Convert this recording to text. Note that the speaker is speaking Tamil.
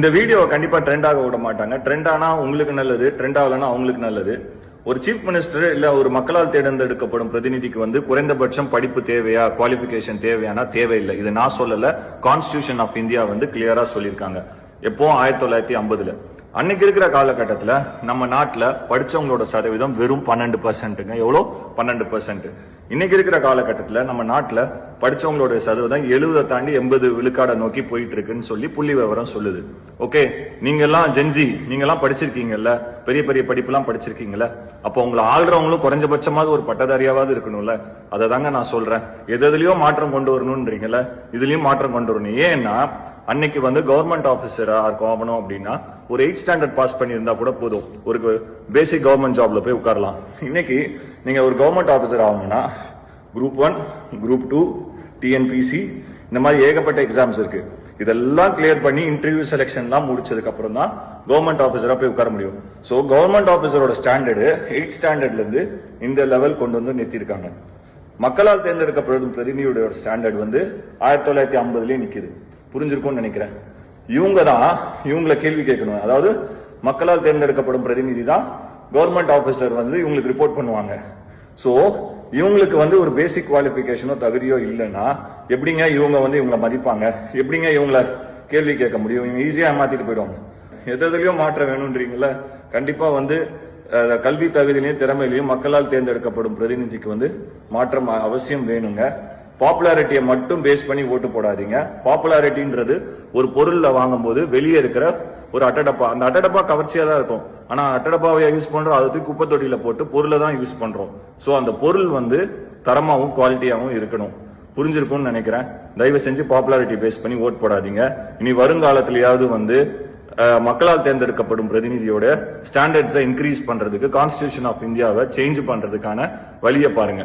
இந்த வீடியோ கண்டிப்பா ட்ரெண்ட் ஆக விட மாட்டாங்க. ட்ரெண்ட் ஆனா உங்களுக்கு நல்லது, ட்ரெண்ட் ஆகலன்னா அவங்களுக்கு நல்லது. ஒரு சீஃப் மினிஸ்டர் இல்ல ஒரு மக்களால் தேர்ந்தெடுக்கப்படும் பிரதிநிதிக்கு குறைந்தபட்சம் படிப்பு தேவையா, குவாலிபிகேஷன் தேவையானா தேவையில்லை. இது நான் சொல்லல, கான்ஸ்டிடியூஷன் ஆஃப் இந்தியா கிளியரா சொல்லியிருக்காங்க. எப்போ 1950ல. அன்னைக்கு இருக்கிற காலகட்டத்துல நம்ம நாட்டுல படிச்சவங்களோட சதவீதம் வெறும் 12%. எவ்வளோ? 12%. இன்னைக்கு இருக்கிற காலகட்டத்துல நம்ம நாட்டுல படிச்சவங்களோட சதவீதம் 70 தாண்டி 80 விழுக்காட நோக்கி போயிட்டு இருக்குன்னு சொல்லி புள்ளி விவரம் சொல்லுது. ஓகே, நீங்க எல்லாம் ஜென்சி, நீங்க எல்லாம் படிச்சிருக்கீங்கல்ல, பெரிய பெரிய படிப்பு எல்லாம் படிச்சிருக்கீங்கல்ல, அப்போ உங்களை ஆள்றவங்களும் குறைஞ்சபட்சமாவது ஒரு பட்டதாரியாவது இருக்கணும்ல. அதை தாங்க நான் சொல்றேன். எதுலயோ மாற்றம் கொண்டு வரணும்ன்றீங்கல்ல, இதுலயும் மாற்றம் கொண்டு வரணும். ஏன்னா அன்னைக்கு கவர்மெண்ட் ஆபீசரா ஆகணும் அப்படின்னா ஒரு 8th ஸ்டாண்டர்ட் பாஸ் பண்ணியிருந்தா கூட போதும், ஒரு பேசிக் கவர்மெண்ட் ஜாப்ல போய் உட்காரலாம். இன்னைக்கு நீங்க ஒரு கவர்மெண்ட் ஆபீசர் ஆகணும்னா Group 1, Group 2, TNPC இந்த மாதிரி ஏகப்பட்ட எக்ஸாம்ஸ் இருக்கு. இதெல்லாம் கிளியர் பண்ணி இன்டர்வியூ செலெக்ஷன்லாம் முடிச்சதுக்கு அப்புறம் தான் கவர்மெண்ட் ஆபீசரா போய் உட்கார முடியும். சோ கவர்மெண்ட் ஆபீசரோட ஸ்டாண்டர்டு 8th ஸ்டாண்டர்ட்ல இருந்து இந்த லெவல் கொண்டு வந்து நிறுத்திருக்காங்க. மக்களால் தேர்ந்தெடுக்கப்படும் பிரதிநிதியோட ஸ்டாண்டர்ட் 1950லயே நிக்குது. புரிஞ்சிருக்கும்னு நினைக்கிறேன். இவங்கள கேள்வி கேட்கணும். அதாவது மக்களால் தேர்ந்தெடுக்கப்படும் பிரதிநிதி தான் கவர்மெண்ட் ஆபீசர் இவங்களுக்கு ரிப்போர்ட் பண்ணுவாங்க. சோ இவங்களுக்கு ஒரு பேசிக் குவாலிபிகேஷனோ தகுதியோ இல்லைன்னா எப்படிங்க இவங்களை மதிப்பாங்க? எப்படிங்க இவங்கள கேள்வி கேட்க முடியும்? இவங்க ஈஸியா மாத்திட்டு போயிடுவாங்க. எதுலயும் மாற்றம் வேணும்ன்றீங்கள, கண்டிப்பா கல்வி தகுதியிலையும் திறமையிலையும் மக்களால் தேர்ந்தெடுக்கப்படும் பிரதிநிதிக்கு மாற்றம் அவசியம் வேணுங்க. பாப்புலாரிட்டியை மட்டும் பேஸ் பண்ணி ஓட்டு போடாதீங்க. பாப்புலாரிட்டின்றது ஒரு பொருள்ல வாங்கும் போது வெளியே இருக்கிற ஒரு அட்டடப்பா, அந்த அட்டடப்பா கவர்ச்சியா தான் இருக்கும். ஆனா அட்டடப்பாவை யூஸ் பண்றோம், அதை தூக்கி குப்பை தொட்டியில போட்டு பொருளை தான் யூஸ் பண்றோம். சோ அந்த பொருள் தரமாவும் குவாலிட்டியாவும் இருக்கணும். புரிஞ்சிருக்கும்னு நினைக்கிறேன். தயவு செஞ்சு பாப்புலாரிட்டி பேஸ் பண்ணி ஓட் போடாதீங்க. இனி வருங்காலத்திலேயாவது மக்களால் தேர்ந்தெடுக்கப்படும் பிரதிநிதியோட ஸ்டாண்டர்ட்ஸை இன்க்ரீஸ் பண்றதுக்கு கான்ஸ்டிடியூஷன் ஆஃப் இந்தியாவை சேஞ்ச் பண்றதுக்கான வழியை பாருங்க.